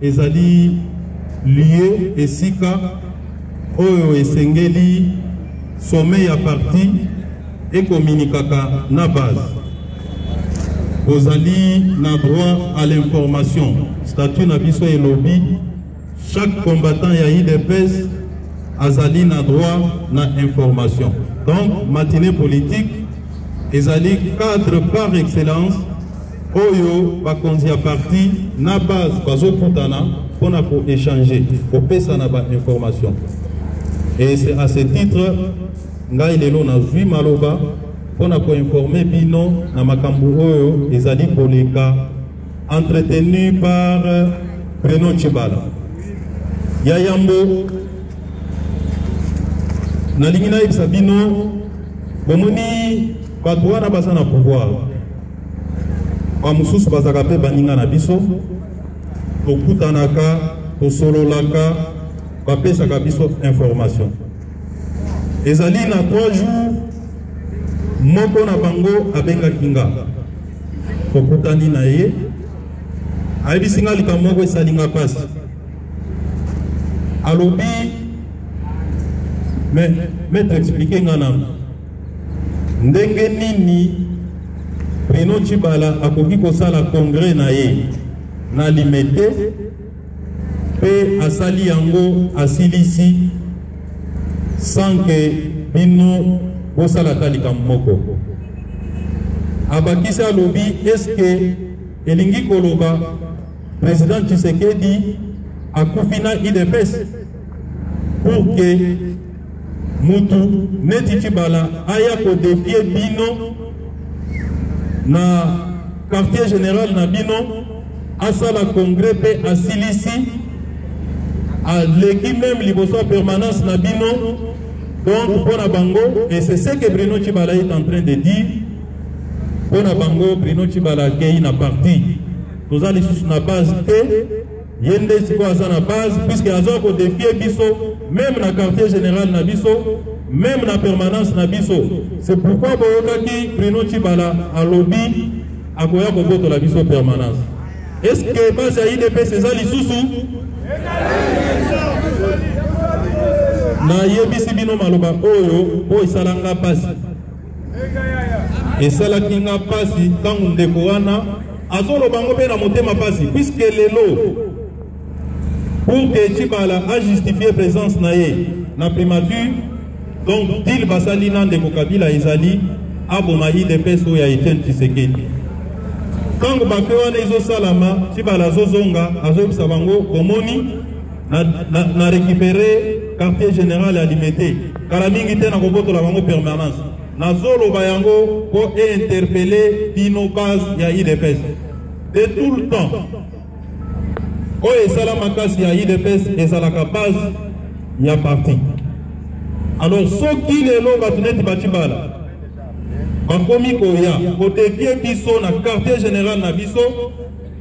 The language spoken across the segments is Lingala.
ezali lié esika oyo esengeli sommet ya parti et communiquaka na base. Ozali na droit à l'information. Statut na biso et lobby. Chaque combattant ya IDPS azali na droit na information. Donc, matinée politique, ezali cadre par excellence. Oyo bakonzi ya parti na base bazo kutana pona pour échanger, pour pesa na ba information. Et c'est à ce titre ngai lelo na zwi maloba pona pour informer bino na makambu oyo ezali koleka entretenu par Bruno Tshibala. Ya yambo na lingina ibisa bino bomoni bato wana baza na pouvoir. Kwa mususu bazaka pe baninga na biso tokutanaka tosololaka bapesaka biso information. Ezali na 3 jours moko na bango abenga kinga tokutani na ye ayebisinga likambo moko esalinga pasi alobi mais t'expliquer ngana ndenge nini Bruno Tshibala akoki kosala congrès na ye na limité pe asali yango asilisi sans que bino bosala talika moko abakisi alobi est-ce que elingi koloba président Tshisekedi akufina IDPS pour que mutu neti Tshibala aya kodefie bino na quartier général na bino asala congrès pe asilisi à l'équipe même liboso permanence na bino. Donc pour Bango, et c'est ce que Bruno Tshibala est en train de dire, pour Bango, Bruno Tshibala qui na parti nous allons sur la base T yende siko aza na base puisque aza ko défier biso même na quartier général na biso même na permanence na biso. C'est pourquoi boyokaki Bruno Tshibala a lobby akoya ko voto la biso permanence. Est-ce que base ya IDPS ezali susu na yebisi bino maloba oyo po esalanga pasi esalaki nga pasi tangu ndeko wana azoloba ngo pe na motema pasi puisque lelo pour que Tshibala a justifié présence na ye na primature. Donc dil basali na ndeko Kabila ezali aboma IDPS oyo ya Etienne Tshisekedi tangu bape wana ezosalama Tshibala azozonga azoyebisa bango komoni na récupérer quartier général à limité. Karamingi te na koboto la bango permanence. Na zolo bayango pour interpeller Pino base ya IDPS. De tout le temps. O esala makasi ya IDPS esalaka base ya parti. Alors soki lelo batuneti Tshibala bakomi koya kodefie biso na quartier général na biso,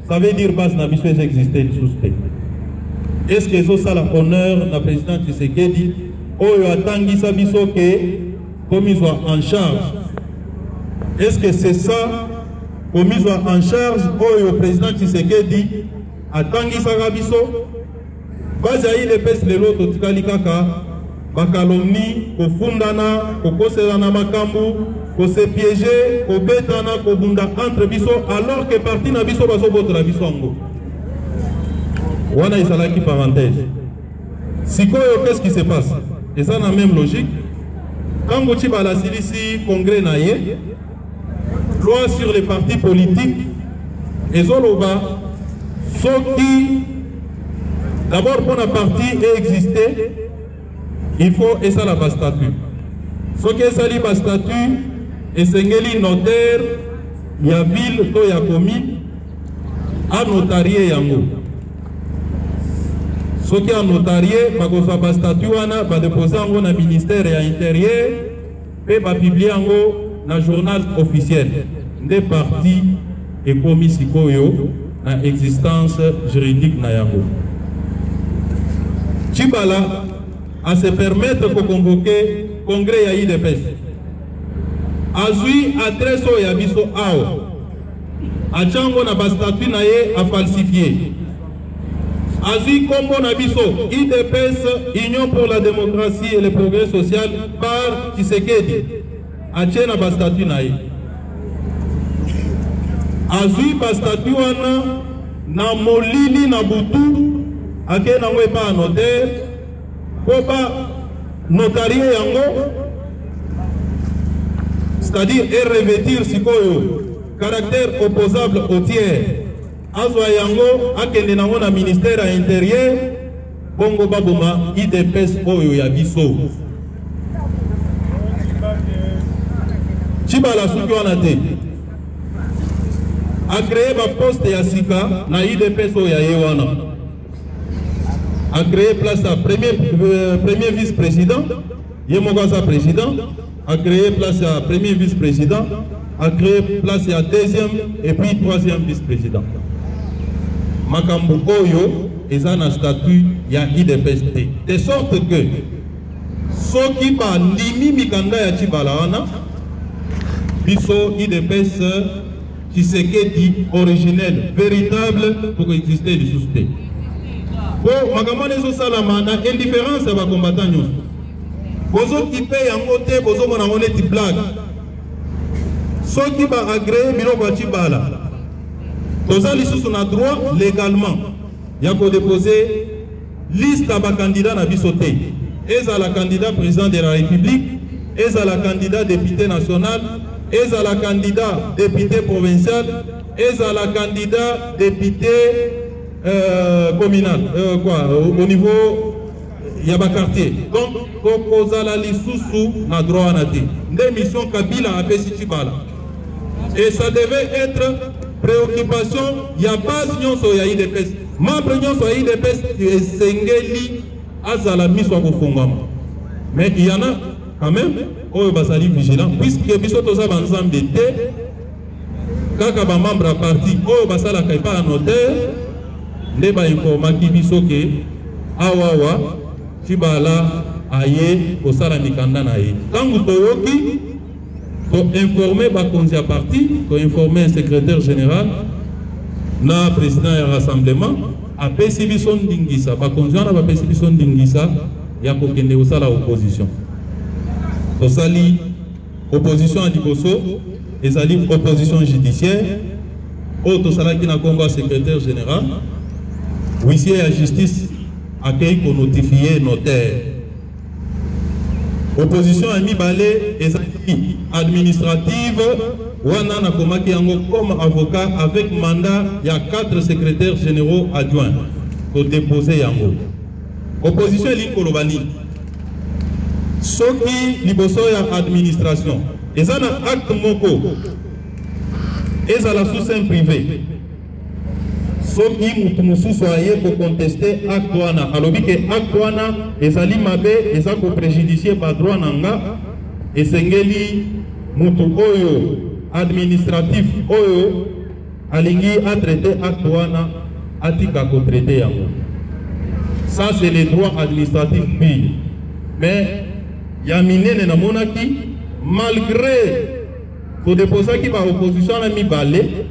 ça veut dire base na biso existait suspect. Est-ce que ça la honneur na président Tshisekedi oyo atangisa biso ke comme ils sont en charge? Est-ce que c'est ça comme ils sont en charge oyo président Tshisekedi atangisa biso base ya IDPS lelo totikali kaka bakalomni kofundana kokoselana makambu kose piéger kobetana kobunda entre biso alors que parti na biso bazoboto la biso ngo. Wana isalaki parenthèse. Sikoyo, qu'est-ce qui se passe? Et ça n'a même logique. Quand Tshibala silisi congrès naye, loi sur les partis politiques, et Zoloba, soki d'abord pour un parti exister, il faut et ça la bas statut. Soki esali bas statut, et sengeli notaire, il y a ville, to ya commune, à notarié yango. Ce qui est notarié, ba statut wana ba déposer en na ministère et intérieur et ba publier en na journal officiel des partis et commis sikoyo na existence juridique na yango. Tshibala à se permettre de convoquer congrès ya IDPS. Azui adresse ya biso ao. A chango na ba statut na ye a falsifié. Azui Kombo Nabiso, IDPS, Union pour la démocratie et le progrès social, par Tshisekedi. Achena Bastatu Naï. Azui Bastatu Wana, na Molili Nabutu, Ake Nangwe pa notaire, Popa notarié Yango, c'est-à-dire revêtir Sikoyo, caractère opposable au tiers. Azwa yango akende nango na ministère intérieur bongo baboma IDPS oyo ya biso Chibala suki wana te a créé ba poste ya sika na IDPS oyo ya yewana a créé place à premier vice-président yemoko sa président a créé place à premier vice-président a créé place à deuxième et puis troisième vice-président. Makambo oyo eza na statut ya IDPS de sorte que soki ba ndimi mikanda ya Chibala wana biso IDPS Tshisekedi originel véritable pour exister du susté po makambo nezo salama na indifférence ya ba combattant nyonso bozo kipe yango te bozo mona moneti blague soki ba agréé biloko ya Chibala Toza lisusu na droit légalement ya ko déposer liste à candidat na bisoté. Eza la candidat président de la République, eza la candidat député national, eza la candidat député provincial, eza la candidat député communal au niveau ya ba quartier. Donc koza la lisusu na droit na te. Nde mission Kabila a pesi Chibala. Et ça devait être préoccupation, il y a base nyonso ya IDPS. Membre nyonso ya IDPS esengeli azala miswa kofungama. Mais il y en a quand même oyo basali vigilant puisque biso toza banzambe te kaka ba membre à parti oyo basala kaipa notaire nde ba informaki biso ke awawa Chibala aye kosala mikanda na ye. Tangu toyoki pour informer bakonzi à parti, pour informer un secrétaire général, na président du rassemblement, a PCB son dingisa, bakonzi na ba PCB son dingisa, ya ko kende osala opposition. Osali opposition à Liboso, ezali opposition judiciaire, auto sala ki na Congo secrétaire général, huissier à justice accueil ko notifier notaire. Opposition à Mibale et administrative, Wana Nakomaki Yango comme avocat avec mandat, il y a 4 secrétaires généraux adjoints pour déposer Yango. Opposition Linkolobani. Soki Liboso ya administration. Et ça na acte moko. Et ça la sous-sein privé. Soki mutumusu soye pour contester acte wana alobi ke acte wana ezali mabe eza ko préjudicier ba droit nanga esengeli mutu oyo administratif oyo alingi a traiter acte wana atika ko traiter yango. Ça c'est les droits administratifs purs. Mais ya minene na monaki malgré ko déposer ki ba opposition na mibale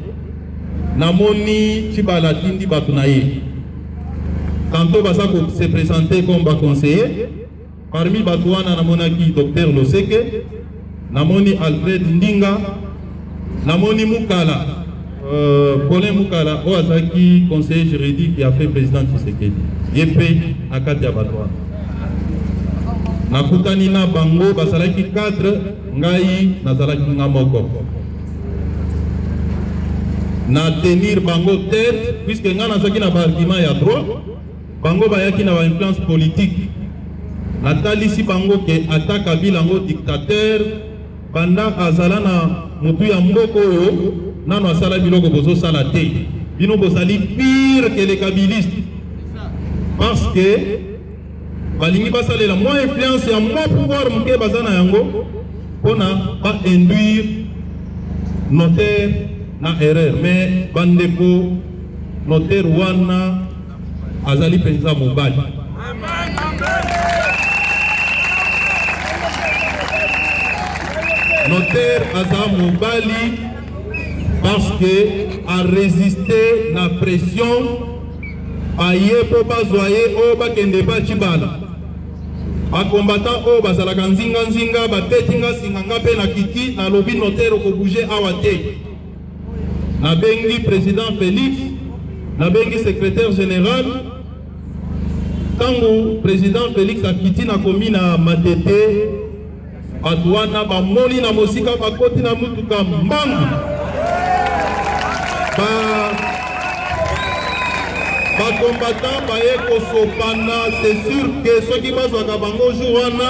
Namoni Chibala Tindi Batunaye. Tantôt Basako s'est présenté comme conseiller. Parmi Batouana Namonaki, docteur Loseke, Namoni Alfred Ndinga, Namoni Moukala, Colin Moukala, Oazaki, conseiller juridique qui a fait président Tshisekedi. Yepé Akatia Batouana. Nakutanina Bango, Basalaki 4, Ngai, Nazalaki Ngamoko. Na tenir bango tête puisque nga nazaki na argument ya droit bango bayaki na influence politique na talisi bango ke ataka bilango dictateur banda azala na mutu ya mboko oyo nano asala biloko bozo sala te bino bozali pire que les kabilistes parce que balingi basalela moins influence ya moins pouvoir muke bazana yango pona pas induire notaire na erreur mais bandeko notaire wana azali penza mobali notaire aza mobali parce que a résisté la pression aye po bazoye o bakende ba Chibala a combattant o bazalaka nzinga nzinga batetinga singanga pe na kiki na lobi notaire ko bouger awate na bengi président Félix na bengi secrétaire général tango président Félix akiti na komi na Matete atwana ba moni na mosika bakoti na mutuka mbangu ba combattant ba eko sopana c'est sûr que ceux qui bazwa ka bango jour wana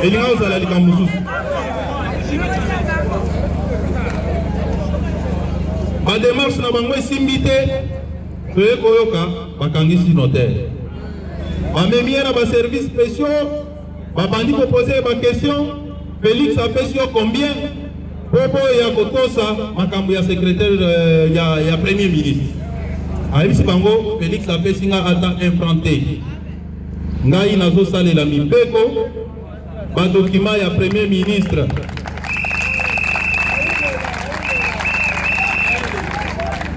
elinga ozala likambususu ba démarche na bango esimbi te toye koyoka bakangisi notaire bamemi na ba services spéciaux babandi poser ba question Félix apesi yo combien popo ya kotosa makambo ya secrétaire ya premier ministre aibisi bango Félix apesi nga ata implanté ngai nazo salela mibeko ba document ya premier ministre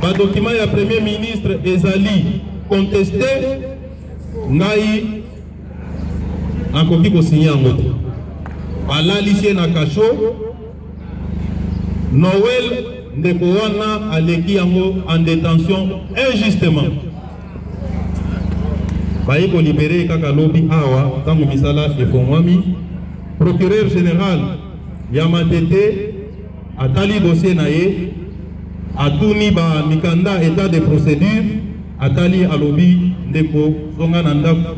ba document ya premier ministre ezali contesté ngai nakoki ko signer yango te balalisie na kasho Noël ndeko wana aleki yango en détention injustement baye ko libérer kaka lobi awa tango misala efongwami procureur général ya Matete atali dossier na ye atuni ba mikanda état de procédure atali alobi ndeko zonga na ndako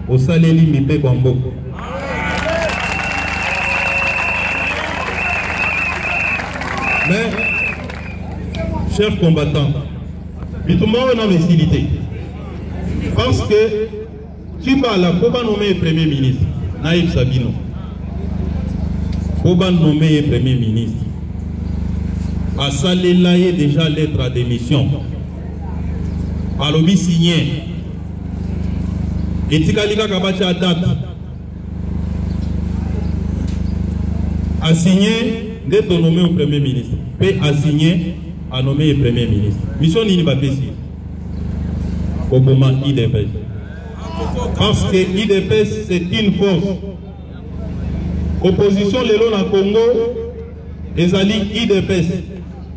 osaleli mipe kwa mboko mais chers combattants bitumba on a facilité parce que Chibala Koba nommé premier ministre Naïf Sabino Koba nommé premier ministre a salé déjà lettre à démission alobi signé et Tikalika Kabacha date a signé d'être nommé au premier ministre puis a signé à nommer le premier ministre mission ni bapesi Obama IDPS parce que IDPS c'est une force opposition lelo na Congo ezali IDPS